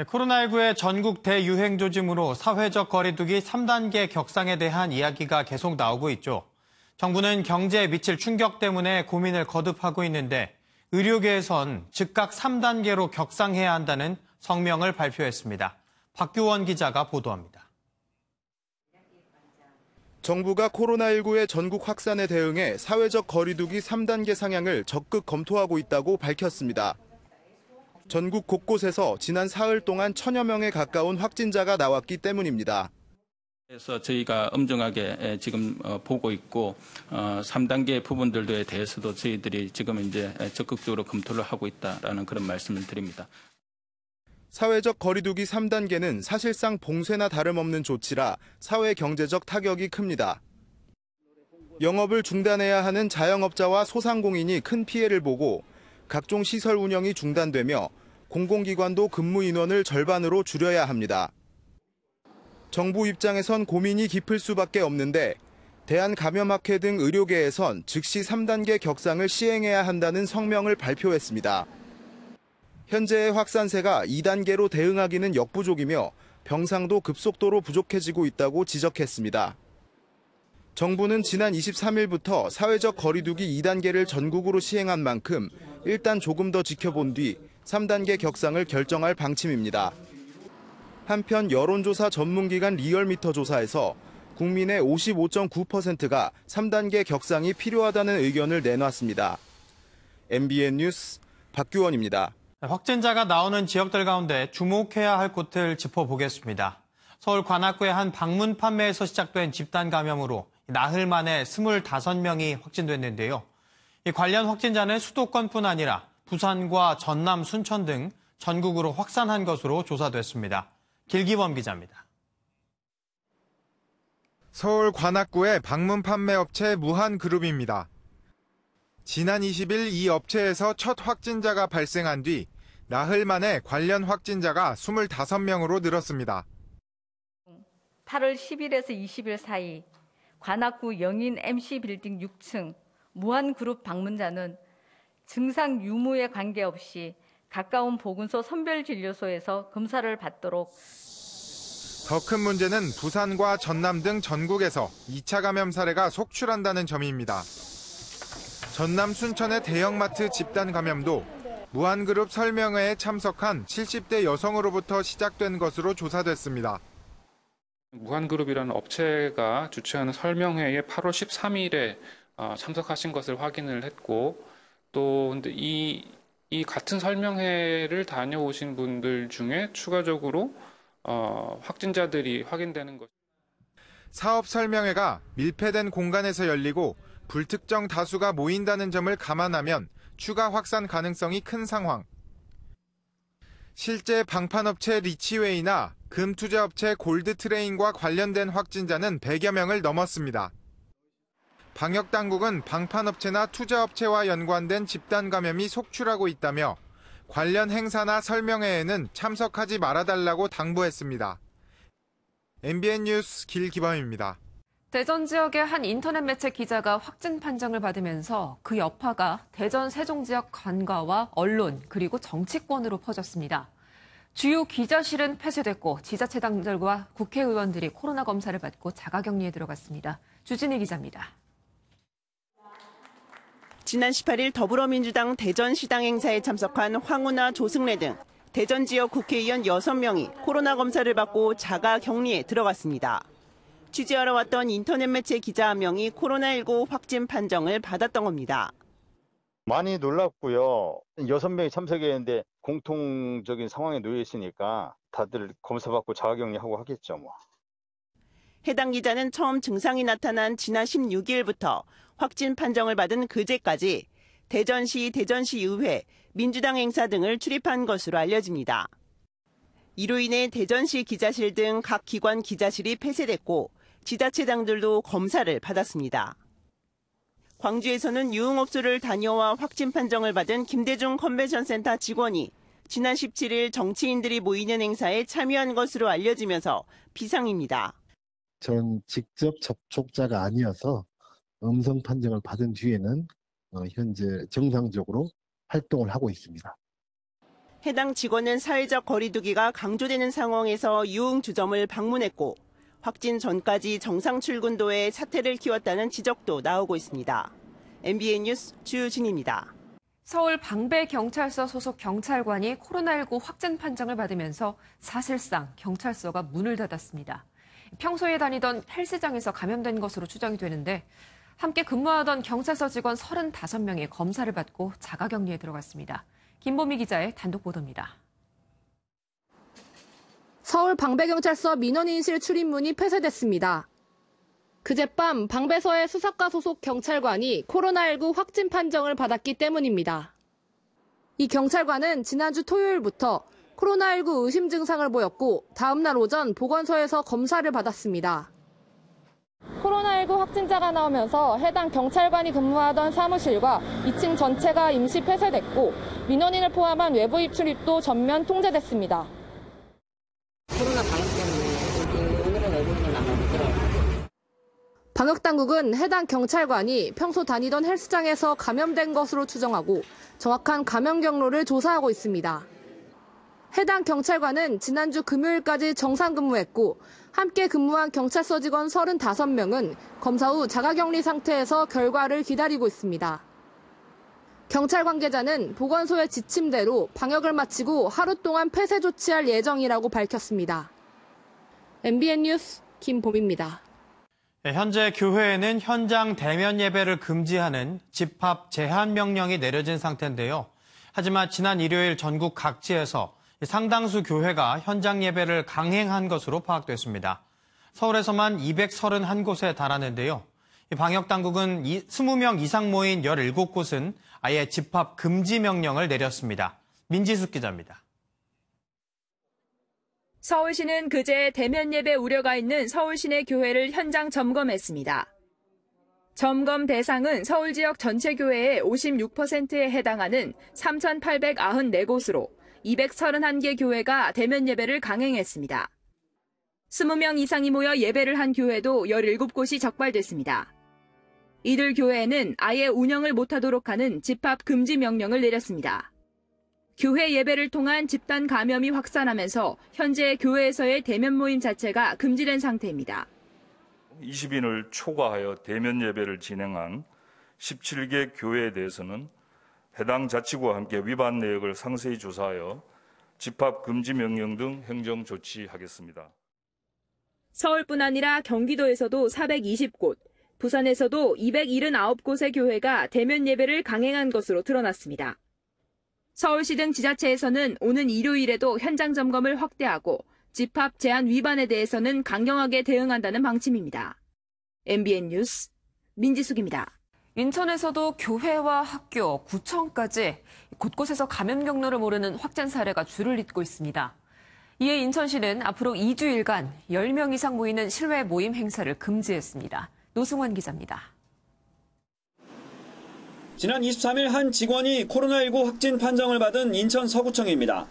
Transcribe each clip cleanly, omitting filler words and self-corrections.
코로나19의 전국 대유행 조짐으로 사회적 거리두기 3단계 격상에 대한 이야기가 계속 나오고 있죠. 정부는 경제에 미칠 충격 때문에 고민을 거듭하고 있는데 의료계에선 즉각 3단계로 격상해야 한다는 성명을 발표했습니다. 박규원 기자가 보도합니다. 정부가 코로나19의 전국 확산에 대응해 사회적 거리두기 3단계 상향을 적극 검토하고 있다고 밝혔습니다. 전국 곳곳에서 지난 사흘 동안 1000여 명에 가까운 확진자가 나왔기 때문입니다. 그래서 저희가 엄정하게 지금 보고 있고 3단계 부분들에 대해서도 저희들이 지금 이제 적극적으로 검토를 하고 있다라는 그런 말씀을 드립니다. 사회적 거리두기 3단계는 사실상 봉쇄나 다름없는 조치라 사회 경제적 타격이 큽니다. 영업을 중단해야 하는 자영업자와 소상공인이 큰 피해를 보고 각종 시설 운영이 중단되며 공공기관도 근무 인원을 절반으로 줄여야 합니다. 정부 입장에선 고민이 깊을 수밖에 없는데 대한감염학회 등 의료계에선 즉시 3단계 격상을 시행해야 한다는 성명을 발표했습니다. 현재의 확산세가 2단계로 대응하기는 역부족이며 병상도 급속도로 부족해지고 있다고 지적했습니다. 정부는 지난 23일부터 사회적 거리두기 2단계를 전국으로 시행한 만큼 일단 조금 더 지켜본 뒤 3단계 격상을 결정할 방침입니다. 한편 여론조사 전문기관 리얼미터 조사에서 국민의 55.9%가 3단계 격상이 필요하다는 의견을 내놨습니다. MBN 뉴스 박규원입니다. 확진자가 나오는 지역들 가운데 주목해야 할 곳을 짚어보겠습니다. 서울 관악구의 한 방문 판매에서 시작된 집단 감염으로 나흘 만에 25명이 확진됐는데요. 이 관련 확진자는 수도권뿐 아니라 부산과 전남, 순천 등 전국으로 확산한 것으로 조사됐습니다. 길기범 기자입니다. 서울 관악구의 방문 판매 업체 무한그룹입니다. 지난 20일 이 업체에서 첫 확진자가 발생한 뒤 나흘 만에 관련 확진자가 25명으로 늘었습니다. 8월 10일에서 20일 사이 관악구 영인 MC빌딩 6층 무한그룹 방문자는 증상 유무에 관계없이 가까운 보건소 선별진료소에서 검사를 받도록. 더 큰 문제는 부산과 전남 등 전국에서 2차 감염 사례가 속출한다는 점입니다. 전남 순천의 대형마트 집단 감염도 무한그룹 설명회에 참석한 70대 여성으로부터 시작된 것으로 조사됐습니다. 무한그룹이라는 업체가 주최하는 설명회에 8월 13일에 참석하신 것을 확인을 했고, 또 근데 이 같은 설명회를 다녀오신 분들 중에 추가적으로 확진자들이 확인되는 것. 사업 설명회가 밀폐된 공간에서 열리고 불특정 다수가 모인다는 점을 감안하면 추가 확산 가능성이 큰 상황. 실제 방판업체 리치웨이나 금투자업체 골드트레인과 관련된 확진자는 100여 명을 넘었습니다. 방역당국은 방판업체나 투자업체와 연관된 집단 감염이 속출하고 있다며 관련 행사나 설명회에는 참석하지 말아달라고 당부했습니다. MBN 뉴스 길기범입니다. 대전 지역의 한 인터넷 매체 기자가 확진 판정을 받으면서 그 여파가 대전 세종 지역 관가와 언론 그리고 정치권으로 퍼졌습니다. 주요 기자실은 폐쇄됐고 지자체장들과 국회의원들이 코로나 검사를 받고 자가격리에 들어갔습니다. 주진희 기자입니다. 지난 18일 더불어민주당 대전시당 행사에 참석한 황운하, 조승래 등 대전 지역 국회의원 6명이 코로나 검사를 받고 자가격리에 들어갔습니다. 취재하러 왔던 인터넷 매체 기자 한 명이 코로나19 확진 판정을 받았던 겁니다. 많이 놀랐고요. 6명이 참석했는데 공통적인 상황에 놓여 있으니까 다들 검사받고 자가격리하고 하겠죠, 뭐. 해당 기자는 처음 증상이 나타난 지난 16일부터 확진 판정을 받은 그제까지 대전시, 대전시의회, 민주당 행사 등을 출입한 것으로 알려집니다. 이로 인해 대전시 기자실 등 각 기관 기자실이 폐쇄됐고 지자체장들도 검사를 받았습니다. 광주에서는 유흥업소를 다녀와 확진 판정을 받은 김대중 컨벤션센터 직원이 지난 17일 정치인들이 모이는 행사에 참여한 것으로 알려지면서 비상입니다. 저는 직접 접촉자가 아니어서 음성 판정을 받은 뒤에는 현재 정상적으로 활동을 하고 있습니다. 해당 직원은 사회적 거리두기가 강조되는 상황에서 유흥주점을 방문했고 확진 전까지 정상 출근도에 사태를 키웠다는 지적도 나오고 있습니다. MBN 뉴스 주진입니다. 서울 방배경찰서 소속 경찰관이 코로나19 확진 판정을 받으면서 사실상 경찰서가 문을 닫았습니다. 평소에 다니던 헬스장에서 감염된 것으로 추정이 되는데 함께 근무하던 경찰서 직원 35명이 검사를 받고 자가격리에 들어갔습니다. 김보미 기자의 단독 보도입니다. 서울 방배경찰서 민원인실 출입문이 폐쇄됐습니다. 그젯밤 방배서의 수사과 소속 경찰관이 코로나19 확진 판정을 받았기 때문입니다. 이 경찰관은 지난주 토요일부터 코로나19 의심 증상을 보였고 다음 날 오전 보건소에서 검사를 받았습니다. 코로나19 확진자가 나오면서 해당 경찰관이 근무하던 사무실과 2층 전체가 임시 폐쇄됐고 민원인을 포함한 외부 입출입도 전면 통제됐습니다. 코로나 방역 때문에 오늘은 외국인이 나가더라고요. 방역당국은 해당 경찰관이 평소 다니던 헬스장에서 감염된 것으로 추정하고 정확한 감염 경로를 조사하고 있습니다. 해당 경찰관은 지난주 금요일까지 정상 근무했고 함께 근무한 경찰서 직원 35명은 검사 후 자가격리 상태에서 결과를 기다리고 있습니다. 경찰 관계자는 보건소의 지침대로 방역을 마치고 하루 동안 폐쇄 조치할 예정이라고 밝혔습니다. MBN 뉴스 김봄입니다. 현재 교회에는 현장 대면 예배를 금지하는 집합 제한 명령이 내려진 상태인데요. 하지만 지난 일요일 전국 각지에서 상당수 교회가 현장 예배를 강행한 것으로 파악됐습니다. 서울에서만 231곳에 달하는데요. 방역당국은 20명 이상 모인 17곳은 아예 집합 금지 명령을 내렸습니다. 민지숙 기자입니다. 서울시는 그제 대면 예배 우려가 있는 서울 시내 교회를 현장 점검했습니다. 점검 대상은 서울 지역 전체 교회의 56%에 해당하는 3,894곳으로 231개 교회가 대면 예배를 강행했습니다. 20명 이상이 모여 예배를 한 교회도 17곳이 적발됐습니다. 이들 교회에는 아예 운영을 못하도록 하는 집합 금지 명령을 내렸습니다. 교회 예배를 통한 집단 감염이 확산하면서 현재 교회에서의 대면 모임 자체가 금지된 상태입니다. 20인을 초과하여 대면 예배를 진행한 17개 교회에 대해서는 해당 자치구와 함께 위반 내역을 상세히 조사하여 집합 금지 명령 등 행정 조치하겠습니다. 서울뿐 아니라 경기도에서도 420곳, 부산에서도 279곳의 교회가 대면 예배를 강행한 것으로 드러났습니다. 서울시 등 지자체에서는 오는 일요일에도 현장 점검을 확대하고 집합 제한 위반에 대해서는 강경하게 대응한다는 방침입니다. MBN 뉴스 민지숙입니다. 인천에서도 교회와 학교, 구청까지 곳곳에서 감염 경로를 모르는 확진 사례가 줄을 잇고 있습니다. 이에 인천시는 앞으로 2주일간 10명 이상 모이는 실외 모임 행사를 금지했습니다. 노승환 기자입니다. 지난 23일 한 직원이 코로나19 확진 판정을 받은 인천 서구청입니다.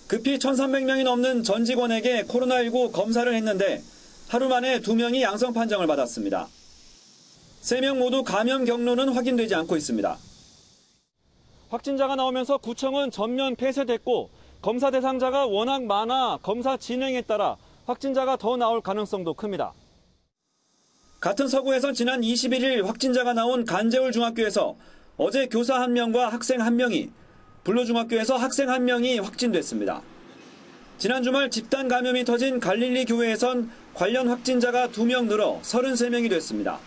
급히 1,300명이 넘는 전 직원에게 코로나19 검사를 했는데 하루 만에 2명이 양성 판정을 받았습니다. 3명 모두 감염 경로는 확인되지 않고 있습니다. 확진자가 나오면서 구청은 전면 폐쇄됐고 검사 대상자가 워낙 많아 검사 진행에 따라 확진자가 더 나올 가능성도 큽니다. 같은 서구에선 지난 21일 확진자가 나온 간재울 중학교에서 어제 교사 1명과 학생 1명이, 불로중학교에서 학생 1명이 확진됐습니다. 지난 주말 집단 감염이 터진 갈릴리 교회에선 관련 확진자가 2명 늘어 33명이 됐습니다.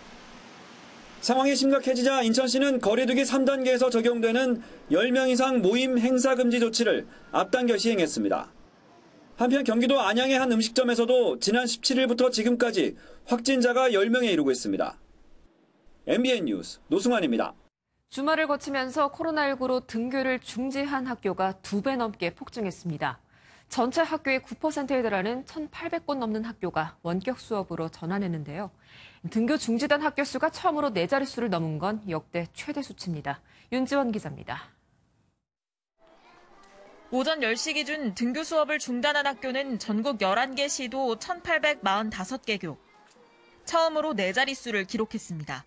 상황이 심각해지자 인천시는 거리두기 3단계에서 적용되는 10명 이상 모임 행사 금지 조치를 앞당겨 시행했습니다. 한편 경기도 안양의 한 음식점에서도 지난 17일부터 지금까지 확진자가 10명에 이르고 있습니다. MBN 뉴스 노승환입니다. 주말을 거치면서 코로나19로 등교를 중지한 학교가 2배 넘게 폭증했습니다. 전체 학교의 9%에 달하는 1,800곳 넘는 학교가 원격 수업으로 전환했는데요. 등교 중지된 학교 수가 처음으로 4자릿수를 넘은 건 역대 최대 수치입니다. 윤지원 기자입니다. 오전 10시 기준 등교 수업을 중단한 학교는 전국 11개 시도 1,845개 교. 처음으로 4자릿수를 기록했습니다.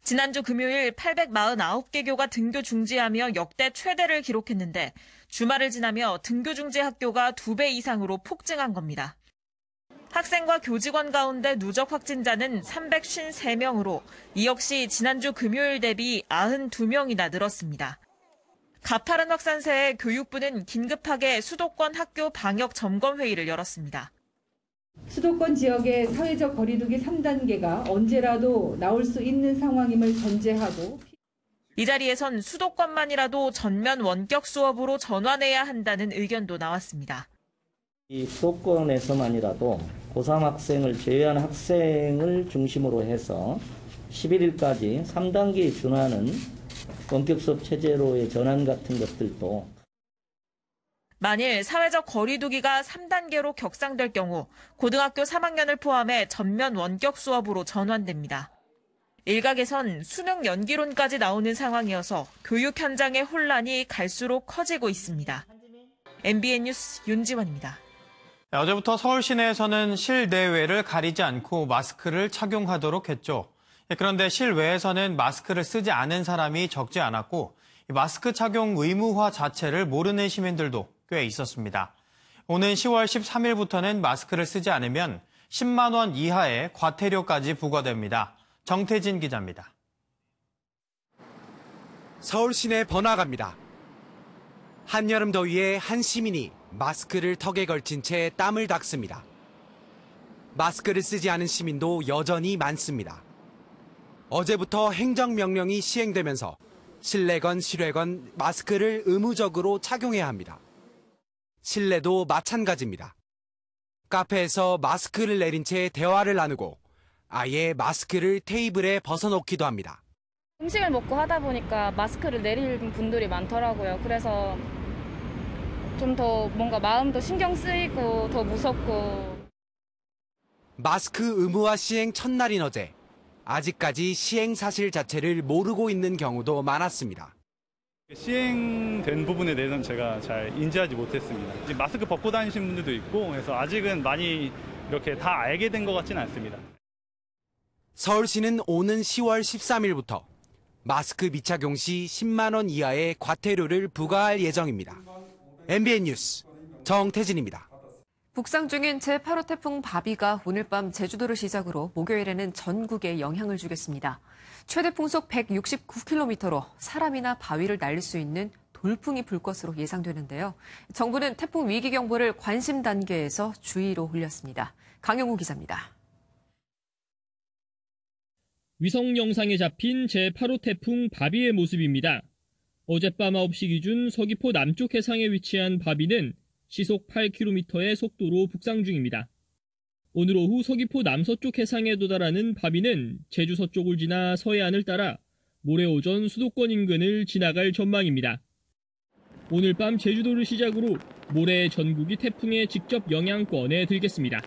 지난주 금요일 849개 교가 등교 중지하며 역대 최대를 기록했는데 주말을 지나며 등교 중지 학교가 2배 이상으로 폭증한 겁니다. 학생과 교직원 가운데 누적 확진자는 353명으로 이 역시 지난주 금요일 대비 92명이나 늘었습니다. 가파른 확산세에 교육부는 긴급하게 수도권 학교 방역 점검 회의를 열었습니다. 수도권 지역의 사회적 거리두기 3단계가 언제라도 나올 수 있는 상황임을 전제하고 이 자리에선 수도권만이라도 전면 원격 수업으로 전환해야 한다는 의견도 나왔습니다. 이 수도권에서만이라도 고3 학생을 제외한 학생을 중심으로 해서 11일까지 3단계에 준하는 원격 수업 체제로의 전환 같은 것들도 만일 사회적 거리두기가 3단계로 격상될 경우 고등학교 3학년을 포함해 전면 원격 수업으로 전환됩니다. 일각에선 수능 연기론까지 나오는 상황이어서 교육 현장의 혼란이 갈수록 커지고 있습니다. MBN 뉴스 윤지원입니다. 어제부터 서울 시내에서는 실내외를 가리지 않고 마스크를 착용하도록 했죠. 그런데 실외에서는 마스크를 쓰지 않은 사람이 적지 않았고 마스크 착용 의무화 자체를 모르는 시민들도 꽤 있었습니다. 오는 10월 13일부터는 마스크를 쓰지 않으면 10만 원 이하의 과태료까지 부과됩니다. 정태진 기자입니다. 서울 시내 번화가입니다. 한여름 더위에 한 시민이 마스크를 턱에 걸친 채 땀을 닦습니다. 마스크를 쓰지 않은 시민도 여전히 많습니다. 어제부터 행정명령이 시행되면서 실내건 실외건 마스크를 의무적으로 착용해야 합니다. 실내도 마찬가지입니다. 카페에서 마스크를 내린 채 대화를 나누고 아예 마스크를 테이블에 벗어놓기도 합니다. 음식을 먹고 하다 보니까 마스크를 내리는 분들이 많더라고요. 그래서 좀 더 뭔가 마음도 신경 쓰이고 더 무섭고. 마스크 의무화 시행 첫날인 어제 아직까지 시행 사실 자체를 모르고 있는 경우도 많았습니다. 시행된 부분에 대해서는 제가 잘 인지하지 못했습니다. 지금 마스크 벗고 다니시는 분들도 있고 그래서 아직은 많이 이렇게 다 알게 된 것 같지는 않습니다. 서울시는 오는 10월 13일부터 마스크 미착용 시 10만 원 이하의 과태료를 부과할 예정입니다. MBN 뉴스 정태진입니다. 북상 중인 제8호 태풍 바비가 오늘 밤 제주도를 시작으로 목요일에는 전국에 영향을 주겠습니다. 최대 풍속 169km로 사람이나 바위를 날릴 수 있는 돌풍이 불 것으로 예상되는데요. 정부는 태풍 위기경보를 관심 단계에서 주의로 올렸습니다. 강영우 기자입니다. 위성 영상에 잡힌 제8호 태풍 바비의 모습입니다. 어젯밤 9시 기준 서귀포 남쪽 해상에 위치한 바비는 시속 8km의 속도로 북상 중입니다. 오늘 오후 서귀포 남서쪽 해상에 도달하는 바비는 제주 서쪽을 지나 서해안을 따라 모레 오전 수도권 인근을 지나갈 전망입니다. 오늘 밤 제주도를 시작으로 모레 전국이 태풍의 직접 영향권에 들겠습니다.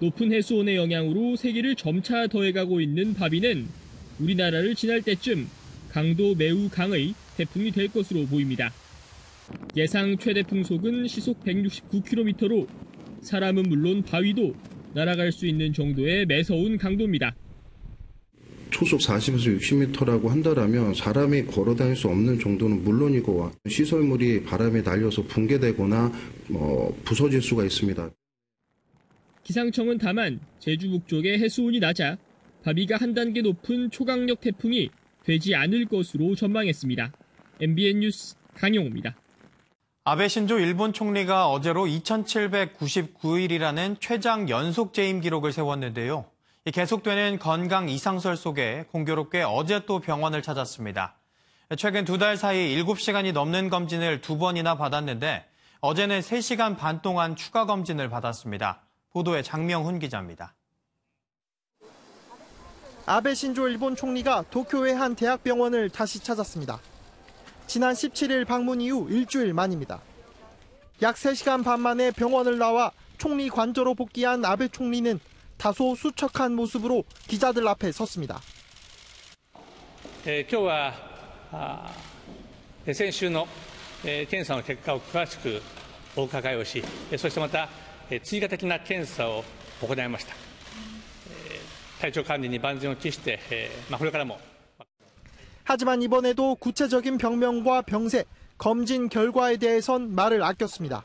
높은 해수온의 영향으로 세기를 점차 더해가고 있는 바비는 우리나라를 지날 때쯤 강도 매우 강의 태풍이 될 것으로 보입니다. 예상 최대 풍속은 시속 169km로 사람은 물론 바위도 날아갈 수 있는 정도의 매서운 강도입니다. 초속 40에서 60m라고 한다면 사람이 걸어 다닐 수 없는 정도는 물론이고 시설물이 바람에 날려서 붕괴되거나 부서질 수가 있습니다. 기상청은 다만 제주 북쪽의 해수온이 낮아 바비가 한 단계 높은 초강력 태풍이 되지 않을 것으로 전망했습니다. MBN 뉴스 강영우입니다. 아베 신조 일본 총리가 어제로 2799일이라는 최장 연속 재임 기록을 세웠는데요. 계속되는 건강 이상설 속에 공교롭게 어제 또 병원을 찾았습니다. 최근 2달 사이 7시간이 넘는 검진을 2번이나 받았는데 어제는 3시간 반 동안 추가 검진을 받았습니다. 보도에 장명훈 기자입니다. 아베 신조 일본 총리가 도쿄의 한 대학병원을 다시 찾았습니다. 지난 17일 방문 이후 일주일 만입니다. 약 3시간 반 만에 병원을 나와 총리 관저로 복귀한 아베 총리는 다소 수척한 모습으로 기자들 앞에 섰습니다. 今日は先週の検査の結果を詳しくお伺いをし、そしてまた追加的な検査を行いました。体調管理に万全を期してこれからも 하지만 이번에도 구체적인 병명과 병세, 검진 결과에 대해선 말을 아꼈습니다.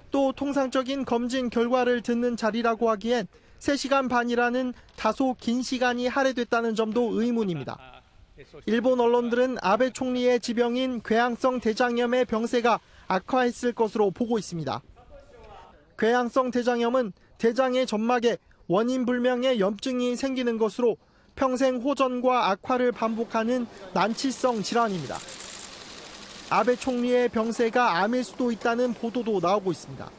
또 통상적인 검진 결과를 듣는 자리라고 하기엔 3시간 반이라는 다소 긴 시간이 할애됐다는 점도 의문입니다. 일본 언론들은 아베 총리의 지병인 궤양성 대장염의 병세가 악화했을 것으로 보고 있습니다. 궤양성 대장염은 대장의 점막에 원인 불명의 염증이 생기는 것으로 평생 호전과 악화를 반복하는 난치성 질환입니다. 아베 총리의 병세가 암일 수도 있다는 보도도 나오고 있습니다.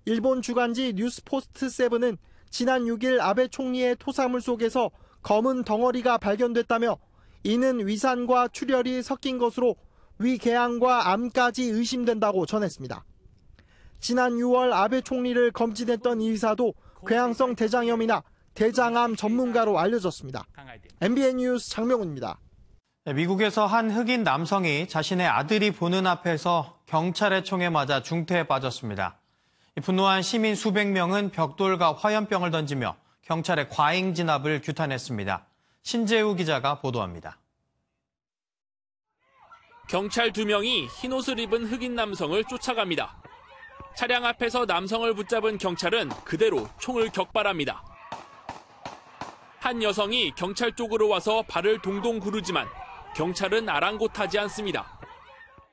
일본 주간지 뉴스포스트7은 지난 6일 아베 총리의 토사물 속에서 검은 덩어리가 발견됐다며 이는 위산과 출혈이 섞인 것으로 위궤양과 암까지 의심된다고 전했습니다. 지난 6월 아베 총리를 검진했던 이 의사도 궤양성 대장염이나 대장암 전문가로 알려졌습니다. MBN 뉴스 장명훈입니다. 미국에서 한 흑인 남성이 자신의 아들이 보는 앞에서 경찰의 총에 맞아 중태에 빠졌습니다. 분노한 시민 수백 명은 벽돌과 화염병을 던지며 경찰의 과잉 진압을 규탄했습니다. 신재우 기자가 보도합니다. 경찰 2명이 흰옷을 입은 흑인 남성을 쫓아갑니다. 차량 앞에서 남성을 붙잡은 경찰은 그대로 총을 격발합니다. 한 여성이 경찰 쪽으로 와서 발을 동동 구르지만 경찰은 아랑곳하지 않습니다.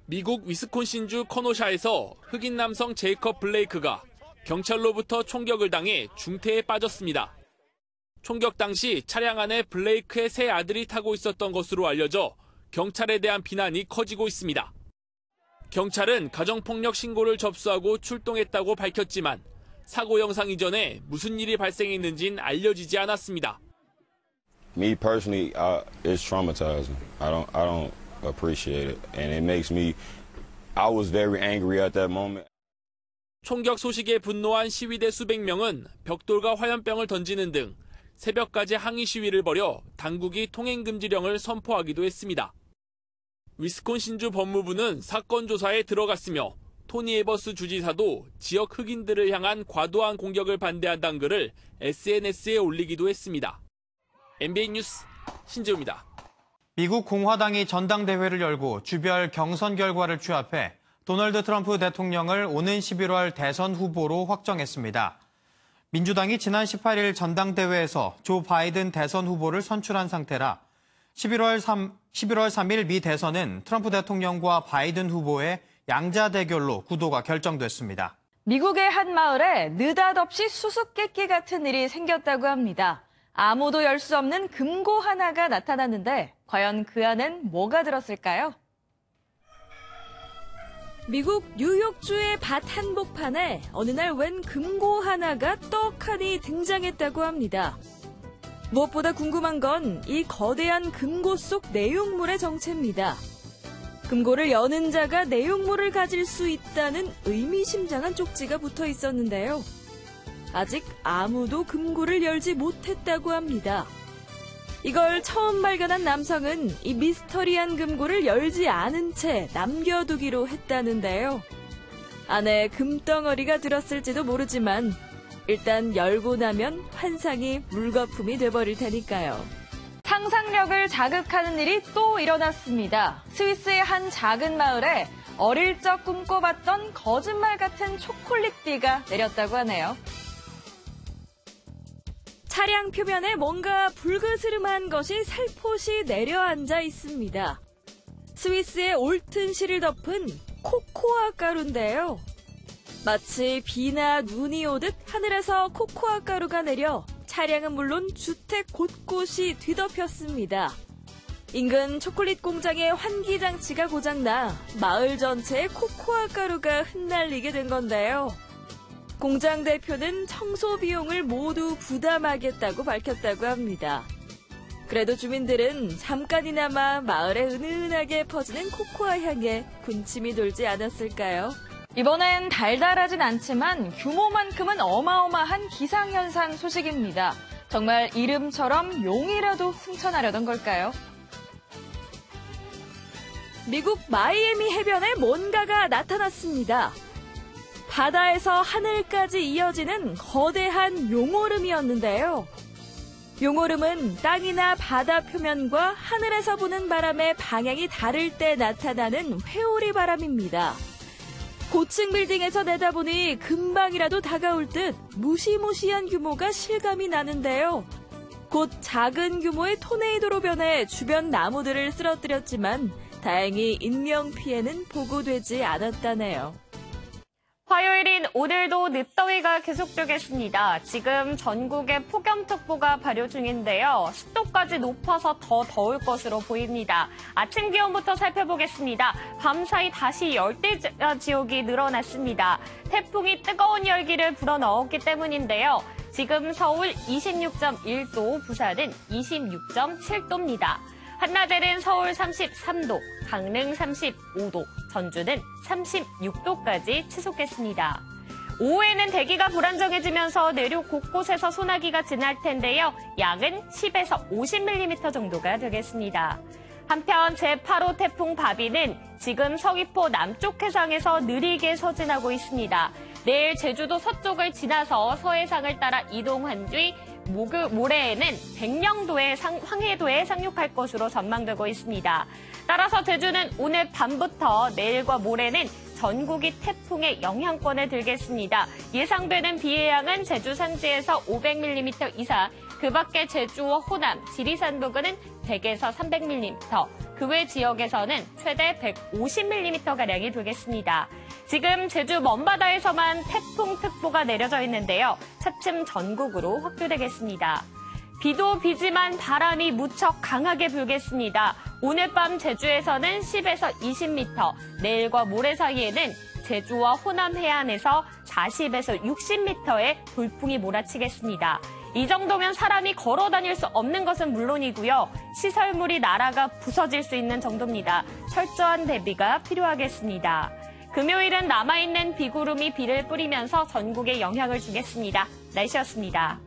미국 위스콘신주 커노샤에서 흑인 남성 제이컵 블레이크가 경찰로부터 총격을 당해 중태에 빠졌습니다. 총격 당시 차량 안에 블레이크의 세 아들이 타고 있었던 것으로 알려져 경찰에 대한 비난이 커지고 있습니다. 경찰은 가정폭력 신고를 접수하고 출동했다고 밝혔지만 사고 영상 이전에 무슨 일이 발생했는지는 알려지지 않았습니다. Me personally, it's traumatizing. I don't appreciate it, and it makes me. I was very angry at that moment. 총격 소식에 분노한 시위대 수백 명은 벽돌과 화염병을 던지는 등 새벽까지 항의 시위를 벌여 당국이 통행금지령을 선포하기도 했습니다. 위스콘신주 법무부는 사건 조사에 들어갔으며 토니 에버스 주지사도 지역 흑인들을 향한 과도한 공격을 반대한다는 글을 SNS에 올리기도 했습니다. MBN 뉴스 신재우입니다. 미국 공화당이 전당대회를 열고 주별 경선 결과를 취합해 도널드 트럼프 대통령을 오는 11월 대선 후보로 확정했습니다. 민주당이 지난 18일 전당대회에서 조 바이든 대선 후보를 선출한 상태라 11월 3일 미 대선은 트럼프 대통령과 바이든 후보의 양자 대결로 구도가 결정됐습니다. 미국의 한 마을에 느닷없이 수수께끼 같은 일이 생겼다고 합니다. 아무도 열 수 없는 금고 하나가 나타났는데 과연 그 안엔 뭐가 들었을까요? 미국 뉴욕주의 밭 한복판에 어느 날 웬 금고 하나가 떡하니 등장했다고 합니다. 무엇보다 궁금한 건 이 거대한 금고 속 내용물의 정체입니다. 금고를 여는 자가 내용물을 가질 수 있다는 의미심장한 쪽지가 붙어 있었는데요. 아직 아무도 금고를 열지 못했다고 합니다. 이걸 처음 발견한 남성은 이 미스터리한 금고를 열지 않은 채 남겨두기로 했다는데요. 안에 금덩어리가 들었을지도 모르지만 일단 열고 나면 환상이 물거품이 돼버릴 테니까요. 상상력을 자극하는 일이 또 일어났습니다. 스위스의 한 작은 마을에 어릴 적 꿈꿔봤던 거짓말 같은 초콜릿비가 내렸다고 하네요. 차량 표면에 뭔가 불그스름한 것이 살포시 내려앉아 있습니다. 스위스의 올튼시를 덮은 코코아 가루인데요. 마치 비나 눈이 오듯 하늘에서 코코아 가루가 내려 차량은 물론 주택 곳곳이 뒤덮였습니다. 인근 초콜릿 공장의 환기장치가 고장나 마을 전체에 코코아 가루가 흩날리게 된 건데요. 공장 대표는 청소 비용을 모두 부담하겠다고 밝혔다고 합니다. 그래도 주민들은 잠깐이나마 마을에 은은하게 퍼지는 코코아 향에 군침이 돌지 않았을까요? 이번엔 달달하진 않지만 규모만큼은 어마어마한 기상현상 소식입니다. 정말 이름처럼 용이라도 훔쳐나려던 걸까요? 미국 마이애미 해변에 뭔가가 나타났습니다. 바다에서 하늘까지 이어지는 거대한 용오름이었는데요. 용오름은 땅이나 바다 표면과 하늘에서 부는 바람의 방향이 다를 때 나타나는 회오리 바람입니다. 고층 빌딩에서 내다보니 금방이라도 다가올 듯 무시무시한 규모가 실감이 나는데요. 곧 작은 규모의 토네이도로 변해 주변 나무들을 쓰러뜨렸지만 다행히 인명피해는 보고되지 않았다네요. 화요일인 오늘도 늦더위가 계속되겠습니다. 지금 전국에 폭염특보가 발효 중인데요. 습도까지 높아서 더 더울 것으로 보입니다. 아침 기온부터 살펴보겠습니다. 밤사이 다시 열대 지역이 늘어났습니다. 태풍이 뜨거운 열기를 불어넣었기 때문인데요. 지금 서울 26.1도, 부산은 26.7도입니다. 한낮에는 서울 33도, 강릉 35도, 전주는 36도까지 치솟겠습니다. 오후에는 대기가 불안정해지면서 내륙 곳곳에서 소나기가 지날 텐데요. 양은 10에서 50mm 정도가 되겠습니다. 한편 제8호 태풍 바비는 지금 서귀포 남쪽 해상에서 느리게 서진하고 있습니다. 내일 제주도 서쪽을 지나서 서해상을 따라 이동한 뒤 모레에는 백령도의 황해도에 상륙할 것으로 전망되고 있습니다. 따라서 제주는 오늘 밤부터 내일과 모레는 전국이 태풍의 영향권에 들겠습니다. 예상되는 비의 양은 제주 산지에서 500mm 이상, 그 밖에 제주와 호남, 지리산 부근은 100에서 300mm, 그 외 지역에서는 최대 150mm가량이 되겠습니다. 지금 제주 먼바다에서만 태풍특보가 내려져 있는데요. 차츰 전국으로 확대되겠습니다. 비도 비지만 바람이 무척 강하게 불겠습니다. 오늘 밤 제주에서는 10에서 20m, 내일과 모레 사이에는 제주와 호남 해안에서 40에서 60m의 돌풍이 몰아치겠습니다. 이 정도면 사람이 걸어 다닐 수 없는 것은 물론이고요. 시설물이 날아가 부서질 수 있는 정도입니다. 철저한 대비가 필요하겠습니다. 금요일은 남아있는 비구름이 비를 뿌리면서 전국에 영향을 주겠습니다. 날씨였습니다.